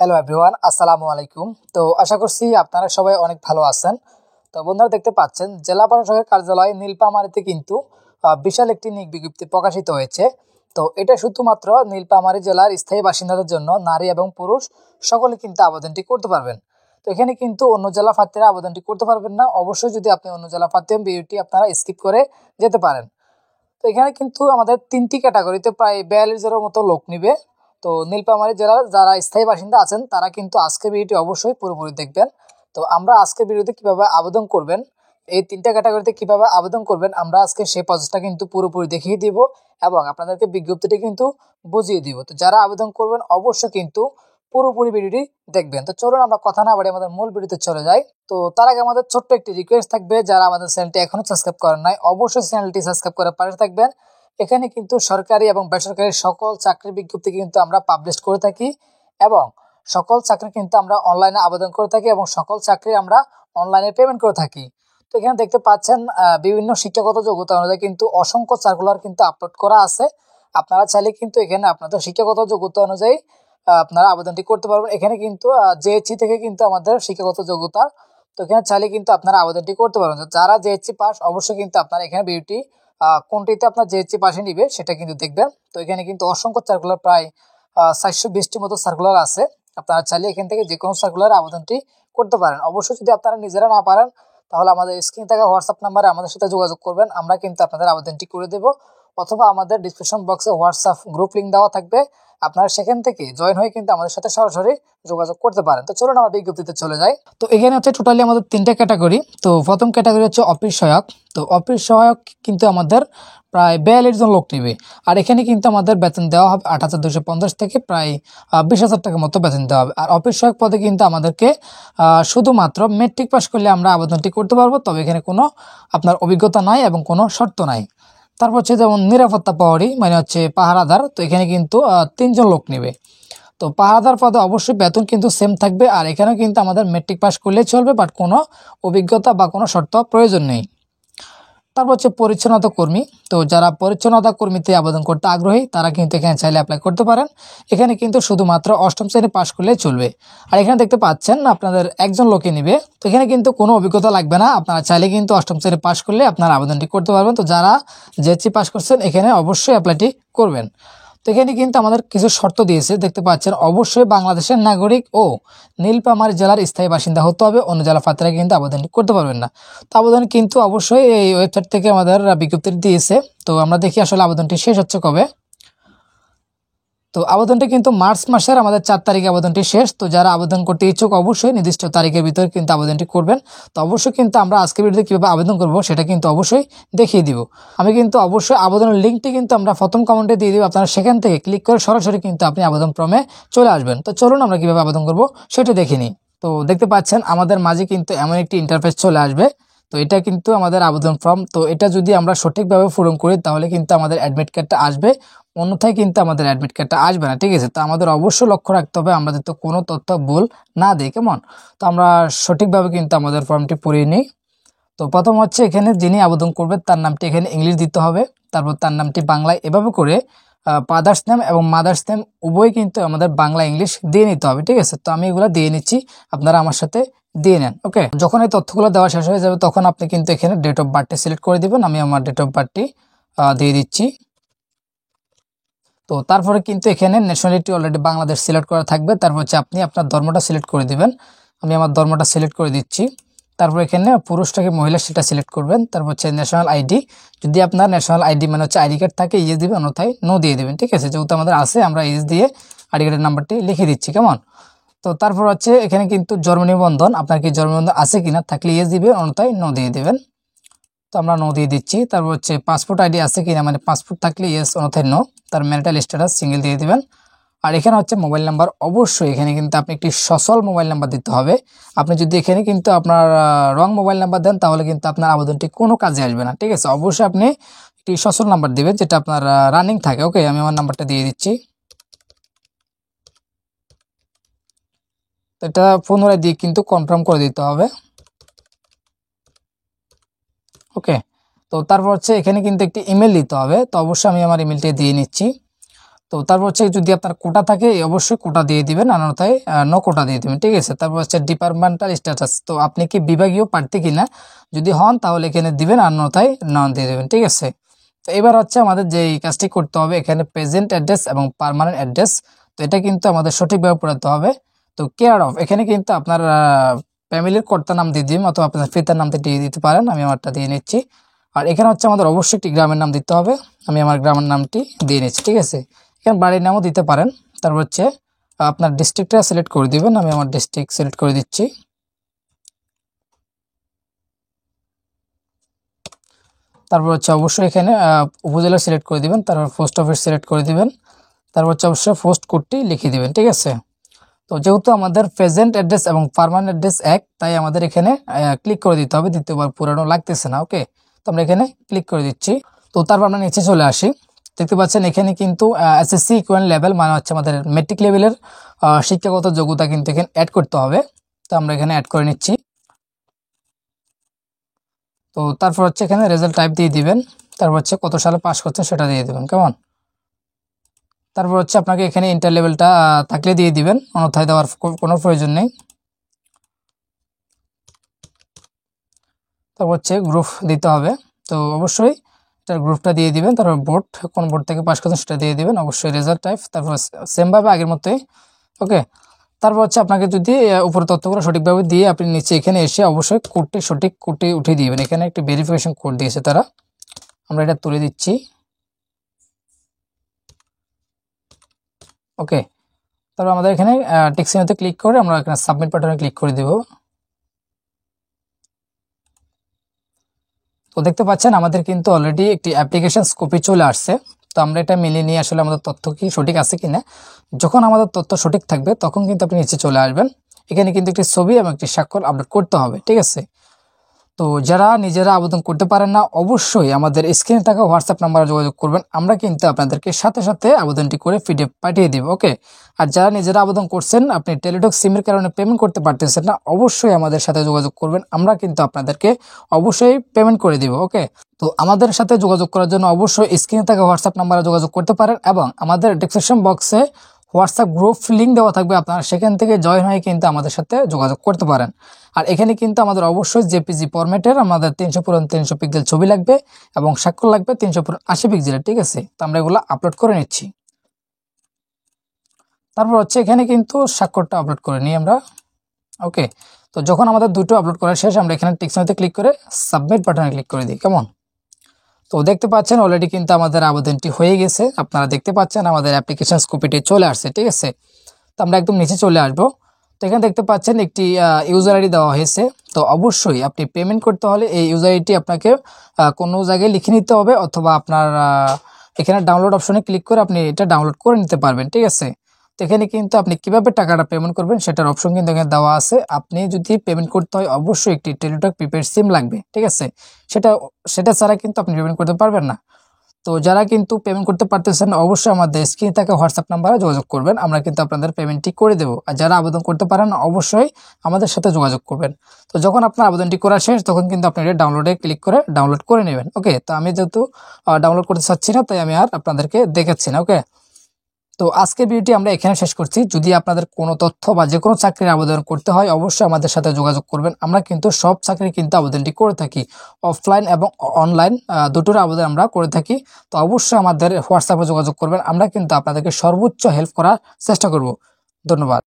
Hello everyone, আসসালামু আলাইকুম। তো আশা করছি আপনারা সবাই অনেক ভালো আছেন। তো বন্ধুরা দেখতে পাচ্ছেন জেলা প্রশাসকের কার্যালয় নীলফামারীতে কিন্তু বিশাল একটি নিয়োগ বিজ্ঞপ্তি প্রকাশিত হয়েছে। তো এটা শুধুমাত্র নীলফামারী জেলার স্থায়ী বাসিন্দাদের জন্য, নারী এবং পুরুষ সকলে কিন্তু আবেদনটি করতে পারবেন। তো এখানে কিন্তু অন্য জেলা প্রার্থীরা আবেদনটি করতে পারবেন না। অবশ্যই যদি আপনি অন্য জেলা প্রার্থী হন, ভিডিওটি আপনারা স্কিপ করে যেতে পারেন। তো এখানে কিন্তু আমাদের 3টি ক্যাটাগরিতে প্রায় 42 জনের মতো লোক নিবে। তো নীলফামারী জেলার যারা স্থায়ী বাসিন্দা আছেন তারা কিন্তু আজকের ভিডিওটি অবশ্যই পুরোপুরি দেখবেন। তো আমরা আজকের ভিডিওতে কিভাবে আবেদন করবেন, এই 3টা ক্যাটাগরিতে কিভাবে আবেদন করবেন, আমরা আজকে সেই প্রসেসটা কিন্তু পুরোপুরি দেখিয়ে দিব এবং আপনাদেরকে বিজ্ঞপ্তিটি কিন্তু বুঝিয়ে দিব। তো যারা আবেদন করবেন অবশ্যই কিন্তু পুরোপুরি ভিডিওটি দেখবেন। তো চলুন আমরা কথা না বাড়িয়ে আমাদের মূল ভিডিওতে চলে যাই। তো তার আগে আমাদের ছোট্ট একটি রিকোয়েস্ট থাকবে, যারা আমাদের চ্যানেলটি এখনো সাবস্ক্রাইব করেন নাই অবশ্যই চ্যানেলটি সাবস্ক্রাইব করে পাশে থাকবেন। এখানে কিন্তু সরকারি এবং বেসরকারি সকল চাকরির বিজ্ঞপ্তি কিন্তু আমরা পাবলিশ করে থাকি এবং সকল চাকরি কিন্তু আমরা অনলাইনে আবেদন করে থাকি এবং সকল চাকরি আমরা অনলাইনে পেমেন্ট করে থাকি। তো এখানে দেখতে পাচ্ছেন বিভিন্ন শিক্ষাগত যোগ্যতা অনুযায়ী কিন্তু অসংখ্য সার্কুলার কিন্তু আপলোড করা আছে। আপনারা চাইলে কিন্তু এখানে আপনাদের শিক্ষাগত যোগ্যতা অনুযায়ী আপনারা আবেদনটি করতে পারবেন। এখানে কিন্তু জেএসসি থেকে কিন্তু আমাদের শিক্ষাগত যোগ্যতা, তো এখানে চাইলে কিন্তু আপনারা আবেদনটি করতে পারবেন। যারা জেএসসি পাস অবশ্যই কিন্তু আপনারা এখানে বিউটি কোনটিতে আপনার জেএসসি পাশে নিবে সেটা কিন্তু দেখবেন। তো এখানে কিন্তু অসংখ্য সার্কুলার প্রায় 420টির মতো সার্কুলার আছে। আপনারা চাইলে এখান থেকে যে কোনো সার্কুলার আবেদনটি করতে পারেন। অবশ্যই যদি আপনারা নিজেরা না পারেন তাহলে আমাদের স্ক্রিনে থাকা হোয়াটসঅ্যাপ নাম্বারে আমাদের সাথে যোগাযোগ করবেন, আমরা কিন্তু আপনাদের আবেদনটি করে দেব। অথবা আমাদের ডিসক্রিপশন বক্সে হোয়াটসঅ্যাপ গ্রুপ লিঙ্ক দেওয়া থাকবে, আপনারা সেখান থেকে জয়েন হয়ে কিন্তু আমাদের সাথে সরাসরি যোগাযোগ করতে পারেন। তো চলুন আমরা বিজ্ঞপ্তিতে চলে যাই। তো এখানে হচ্ছে টোটালি আমাদের 3টা ক্যাটাগরি। তো প্রথম ক্যাটাগরি হচ্ছে অফিস সহায়ক। তো অফিস সহায়ক কিন্তু আমাদের প্রায় 42 জন লোক নেবে। আর এখানে কিন্তু আমাদের বেতন দেওয়া হবে 8,250 থেকে প্রায় 20,000 টাকার মতো বেতন দেওয়া হবে। আর অফিস সহায়ক পদে কিন্তু আমাদেরকে শুধুমাত্র মেট্রিক পাস করলে আমরা আবেদনটি করতে পারবো। তবে এখানে কোনো আপনার অভিজ্ঞতা নাই এবং কোনো শর্ত নাই। তারপর হচ্ছে যেমন নিরাপত্তা প্রহরী, মানে হচ্ছে পাহারাদার। তো এখানে কিন্তু 3 জন লোক নেবে। তো পাহারাদার পদে অবশ্যই বেতন কিন্তু সেম থাকবে। আর এখানেও কিন্তু আমাদের মেট্রিক পাস করলেই চলবে, বাট কোনো অভিজ্ঞতা বা কোনো শর্ত প্রয়োজন নেই। তারপর হচ্ছে পরিচ্ছন্নতা কর্মী। তো যারা পরিচ্ছন্নতা কর্মীতে আবেদন করতে আগ্রহী তারা কিন্তু এখানে চাইলে অ্যাপ্লাই করতে পারেন। এখানে কিন্তু শুধুমাত্র 8ম শ্রেণী পাস করলেই চলবে। আর এখানে দেখতে পাচ্ছেন আপনাদের একজন লোকে নিবে। তো এখানে কিন্তু কোনো অভিজ্ঞতা লাগবে না, আপনারা চাইলে কিন্তু 8ম শ্রেণী পাস করলে আপনারা আবেদনটি করতে পারবেন। তো যারা জেএসসি পাস করছেন এখানে অবশ্যই অ্যাপ্লাইটি করবেন। তো এখানে কিন্তু আমাদের কিছু শর্ত দিয়েছে, দেখতে পাচ্ছেন অবশ্যই বাংলাদেশের নাগরিক ও নীলফামারী জেলার স্থায়ী বাসিন্দা হতে হবে, অন্য জেলা প্রার্থীরা কিন্তু আবেদনটি করতে পারবেন না। তো আবেদন কিন্তু অবশ্যই এই ওয়েবসাইট থেকে আমাদের বিজ্ঞপ্তি দিয়েছে। তো আমরা দেখি আসলে আবেদনটি শেষ হচ্ছে কবে। তো আবেদনটি কিন্তু মার্চ মাসের আমাদের 4 তারিখে আবেদনটি শেষ। তো যারা আবেদন করতে ইচ্ছুক অবশ্যই নির্দিষ্ট তারিখের ভিতরে কিন্তু আবেদনটি করবেন। তো অবশ্যই কিন্তু আমরা আজকের ভিডিওতে কীভাবে আবেদন করব সেটা কিন্তু অবশ্যই দেখিয়ে দিব। আমি কিন্তু অবশ্যই আবেদনের লিঙ্কটি কিন্তু আমরা প্রথম কমেন্টে দিয়ে দিব, আপনারা সেখান থেকে ক্লিক করে সরাসরি কিন্তু আপনি আবেদন ফর্মে চলে আসবেন। তো চলুন আমরা কীভাবে আবেদন করব সেটা দেখে নিই। তো দেখতে পাচ্ছেন আমাদের মাঝে কিন্তু এমন একটি ইন্টারফেস চলে আসবে। তো এটা কিন্তু আমাদের আবেদন ফর্ম। তো এটা যদি আমরা সঠিকভাবে পূরণ করি তাহলে কিন্তু আমাদের অ্যাডমিট কার্ডটা আসবে, অন্যথায় কিন্তু আমাদের অ্যাডমিট কার্ডটা আসবে না। ঠিক আছে, তো আমাদের অবশ্যই লক্ষ্য রাখতে হবে আমরা যাতে কোনো তথ্য ভুল না দিই, কেমন। তো আমরা সঠিকভাবে কিন্তু আমাদের ফর্মটি পড়িয়ে নিই। তো প্রথম হচ্ছে এখানে যিনি আবেদন করবে তার নামটি এখানে ইংলিশ দিতে হবে, তারপর তার নামটি বাংলায়, এভাবে করে ফাদার্স নেম এবং মাদার্স নেম উভয় কিন্তু আমাদের বাংলা ইংলিশ দিয়ে নিতে হবে। ঠিক আছে, তো আমি এগুলো দিয়ে নিচ্ছি, আপনারা আমার সাথে দিয়ে নেন। ওকে, যখন এই তথ্যগুলো দেওয়া শেষ হয়ে যাবে তখন আপনি কিন্তু এখানে ডেট অফ বার্থটি সিলেক্ট করে দিবেন। আমি আমার ডেট অফ বার্থটি দিয়ে দিচ্ছি। তো তারপরে কিন্তু এখানে ন্যাশনালিটি অলরেডি বাংলাদেশ সিলেক্ট করা থাকবে। তারপর হচ্ছে আপনি আপনার ধর্মটা সিলেক্ট করে দিবেন। আমি আমার ধর্মটা সিলেক্ট করে দিচ্ছি। তারপর এখানে পুরুষটাকে মহিলা সেটা সিলেক্ট করবেন। তারপর হচ্ছে ন্যাশনাল আইডি, যদি আপনার ন্যাশনাল আইডি মানে হচ্ছে আইডি কার্ড থাকে ইয়ে দিবেন, অন্যথায় নো দিয়ে দেবেন। ঠিক আছে, যেহেতু আমাদের আছে আমরা ইস দিয়ে আইডি কার্ডের নাম্বারটি লিখে দিচ্ছি, কেমন। তো তারপর হচ্ছে এখানে কিন্তু জন্ম নিবন্ধন, আপনার কি জন্ম নিবন্ধন আছে কিনা, থাকলে ইয়েস দিবে, অন্যথায় নো দিয়ে দেবেন। তো আমরা নো দিয়ে দিচ্ছি। তারপর হচ্ছে পাসপোর্ট আইডি আছে কিনা, মানে পাসপোর্ট থাকলে ইয়েস, অন্যথায় নো। তার ম্যারিটাল স্ট্যাটাস সিঙ্গেল দিয়ে দিবেন। আর এখানে হচ্ছে মোবাইল নাম্বার, অবশ্যই এখানে কিন্তু আপনি একটি সচল মোবাইল নাম্বার দিতে হবে। আপনি যদি এখানে কিন্তু আপনার রং মোবাইল নাম্বার দেন তাহলে কিন্তু আপনার আবেদনটি কোনো কাজে আসবে না। ঠিক আছে, অবশ্যই আপনি একটি সচল নাম্বার দিবেন যেটা আপনার রানিং থাকে। ওকে, আমি আমার নাম্বারটা দিয়ে দিচ্ছি। তো এটা পুনরায় দিয়ে কিন্তু কনফার্ম করে দিতে হবে। ওকে, তো তারপর হচ্ছে এখানে কিন্তু একটি ইমেল দিতে হবে। তো অবশ্যই আমি আমার ইমেলটি দিয়ে নিচ্ছি। তো তো তারপর হচ্ছে যদি আপনার কোটা থাকে অবশ্যই কোটা দিয়ে দিবেন, অন্যথায় নো কোটা দিয়ে দিবেন, ঠিক আছে। তারপর হচ্ছে ডিপার্টমেন্টাল স্ট্যাটাস, তো আপনি কি বিভাগীয় প্রার্থী কিনা, যদি হন তাহলে এখানে দিবেন, অন্যথায় নন দিয়ে দেবেন, ঠিক আছে। তো এবার হচ্ছে আমাদের যে কাজটি করতে হবে, এখানে প্রেজেন্ট অ্যাড্রেস এবং পার্মানেন্ট অ্যাড্রেস, তো এটা কিন্তু আমাদের সঠিকভাবে পড়াতে হবে। তো কেয়ার অফ, এখানে কিন্তু আপনার ফ্যামিলির কর্তার নাম দিয়ে দিবেন অথবা আপনার পিতার নামটা দিয়ে দিতে পারেন, আমি আমারটা দিয়ে নিচ্ছি। আর এখানে হচ্ছে আমাদের অবশ্যই একটি গ্রামের নাম দিতে হবে, আমি আমার গ্রামের নামটি দিয়ে নিচ্ছি, ঠিক আছে। এখানে বাড়ির নামও দিতে পারেন। তারপর হচ্ছে আপনার ডিস্ট্রিক্টটা সিলেক্ট করে দিবেন, আমি আমার ডিস্ট্রিক্ট সিলেক্ট করে দিচ্ছি। তারপর হচ্ছে অবশ্যই এখানে উপজেলা সিলেক্ট করে দিবেন, তারপর পোস্ট অফিস সিলেক্ট করে দিবেন, তারপর হচ্ছে অবশ্যই পোস্ট কোডটি লিখে দিবেন, ঠিক আছে। তো যেহেতু আমাদের প্রেজেন্ট অ্যাড্রেস এবং পার্মানেন্ট অ্যাড্রেস এক, তাই আমাদের এখানে ক্লিক করে দিতে হবে, দ্বিতীয়বার পুরানো লাগতেছে না, ওকে। তো আমরা এখানে ক্লিক করে দিচ্ছি। তো তারপর আমরা নিচে চলে আসি, দেখতে পাচ্ছেন এখানে কিন্তু এসএসসি ইকুয়াল লেভেল মানে হচ্ছে আমাদের মেট্রিক লেভেলের শিক্ষাগত যোগ্যতা কিন্তু এখানে অ্যাড করতে হবে। তো আমরা এখানে অ্যাড করে নিচ্ছি। তো তারপর হচ্ছে এখানে রেজাল্ট টাইপ দিয়ে দিবেন, তারপর হচ্ছে কত সালে পাস করছেন সেটা দিয়ে দিবেন, কেমন। তারপর হচ্ছে আপনাকে এখানে ইন্টার লেভেলটা থাকলে দিয়ে দিবেন, অন্যথায় দেওয়ার কোনো প্রয়োজন নেই। তারপর হচ্ছে গ্রুপ দিতে হবে, তো অবশ্যই এটার গ্রুপটা দিয়ে দিবেন। তারপর বোর্ড, কোন বোর্ড থেকে পাস করছেন সেটা দিয়ে দিবেন, অবশ্যই রেজাল্ট টাইপ, তারপর সেমভাবে আগের মতোই, ওকে। তারপর হচ্ছে আপনাকে যদি উপরে তথ্যগুলো সঠিকভাবে দিয়ে আপনি নিচে এখানে এসে অবশ্যই কোডটি সঠিক কোডটি উঠিয়ে দিবেন। এখানে একটি ভেরিফিকেশন কোড দিয়েছে তারা, আমরা এটা তুলে দিচ্ছি, ওকে। তারপর আমাদের এখানে টিক চিহ্নতে ক্লিক করে আমরা এখানে সাবমিট বাটনে ক্লিক করে দেব। তো দেখতে পাচ্ছেন আমাদের কিন্তু অলরেডি একটি অ্যাপ্লিকেশন কপি চলে আসছে। তো আমরা এটা মিলিয়ে নিয়ে আসলে আমাদের তথ্য কি সঠিক আছে কিনা, যখন আমাদের তথ্য সঠিক থাকবে তখন কিন্তু আপনি নিচে চলে আসবেন। এখানে কিন্তু একটি ছবি এবং একটি স্বাক্ষর আপলোড করতে হবে, ঠিক আছে। তো যারা নিজেরা আবেদন করতে পারেন না, অবশ্যই আমাদের স্ক্রিনে থাকা হোয়াটসঅ্যাপ নাম্বারে যোগাযোগ করবেন, আমরা কিন্তু আপনাদেরকে সাথে সাথে আবেদনটি করে পিডিএফ পাঠিয়ে দেব, ওকে। আর যারা নিজেরা আবেদন করছেন, আপনি টেলিটক সিমের কারণে পেমেন্ট করতে পারতেছেন না, অবশ্যই আমাদের সাথে যোগাযোগ করবেন, আমরা কিন্তু আপনাদেরকে অবশ্যই পেমেন্ট করে দিব, ওকে। তো আমাদের সাথে যোগাযোগ করার জন্য অবশ্যই স্ক্রিনে থাকা হোয়াটসঅ্যাপ নাম্বারে যোগাযোগ করতে পারেন, এবং আমাদের ডেসক্রিপশন বক্সে হোয়াটসঅ্যাপ গ্রুপ লিঙ্ক দেওয়া থাকবে, আপনারা সেখান থেকে জয়েন হয়ে কিন্তু আমাদের সাথে যোগাযোগ করতে পারেন। আর এখানে কিন্তু আমাদের অবশ্যই জেপিজি ফরম্যাটের আমাদের 300x300 পিক্সেল ছবি লাগবে এবং স্বাক্ষর লাগবে 380 পিক্সেলের, ঠিক আছে। তো আমরা এগুলো আপলোড করে নিচ্ছি। তারপর হচ্ছে এখানে কিন্তু স্বাক্ষরটা আপলোড করে নিই আমরা, ওকে। তো যখন আমাদের দুটো আপলোড করা শেষ, আমরা এখানে টিক চিহ্নতে ক্লিক করে সাবমিট বাটনে ক্লিক করে দিই, কেমন। তো দেখতে পাচ্ছেন অলরেডি কিন্তু আমাদের আবেদনটি হয়ে গেছে, আপনারা দেখতে পাচ্ছেন আমাদের অ্যাপ্লিকেশন কপিটি চলে আসছে, ঠিক আছে। তো আমরা একদম নিচে চলে আসবো। তো এখানে দেখতে পাচ্ছেন একটি ইউজার আইডি দেওয়া হয়েছে। তো অবশ্যই আপনি পেমেন্ট করতে হলে এই ইউজার আইডিটি আপনাকে কোনো জায়গায় লিখে নিতে হবে, অথবা আপনার এখানে ডাউনলোড অপশনে ক্লিক করে আপনি এটা ডাউনলোড করে নিতে পারবেন, ঠিক আছে। তো এখানে কিন্তু আপনি কিভাবে টাকাটা পেমেন্ট করবেন সেটার অপশন কিন্তু এখানে দেওয়া আছে। আপনি যদি পেমেন্ট করতে হয় অবশ্যই একটি টেলিটক প্রিপেড সিম লাগবে, ঠিক আছে। সেটা সেটা ছাড়া কিন্তু আপনি পেমেন্ট করতে পারবেন না। তো যারা কিন্তু পেমেন্ট করতে পারতেছেন, অবশ্যই আমাদের স্ক্রিনে থাকা হোয়াটসঅ্যাপ নাম্বারে যোগাযোগ করবেন, আমরা কিন্তু আপনাদের পেমেন্টটি করে দেবো। আর যারা আবেদন করতে পারেন অবশ্যই আমাদের সাথে যোগাযোগ করবেন। তো যখন আপনার আবেদনটি করা শেষ, তখন কিন্তু আপনি এটা ডাউনলোডে ক্লিক করে ডাউনলোড করে নেবেন, ওকে। তো আমি যেহেতু ডাউনলোড করতে চাচ্ছি না, তাই আমি আর আপনাদেরকে দেখাচ্ছি না, ওকে। তো আজকের ভিডিওটি আমরা এখানে শেষ করছি। যদি আপনাদের কোনো তথ্য বা যে কোনো চাকরির আবেদন করতে হয়, অবশ্যই আমাদের সাথে যোগাযোগ করবেন। আমরা কিন্তু সব চাকরি কিন্তু আবেদনটি করে থাকি, অফলাইন এবং অনলাইন দুটোর আবেদন আমরা করে থাকি। তো অবশ্যই আমাদের হোয়াটসঅ্যাপে যোগাযোগ করবেন, আমরা কিন্তু আপনাদেরকে সর্বোচ্চ হেল্প করার চেষ্টা করব। ধন্যবাদ।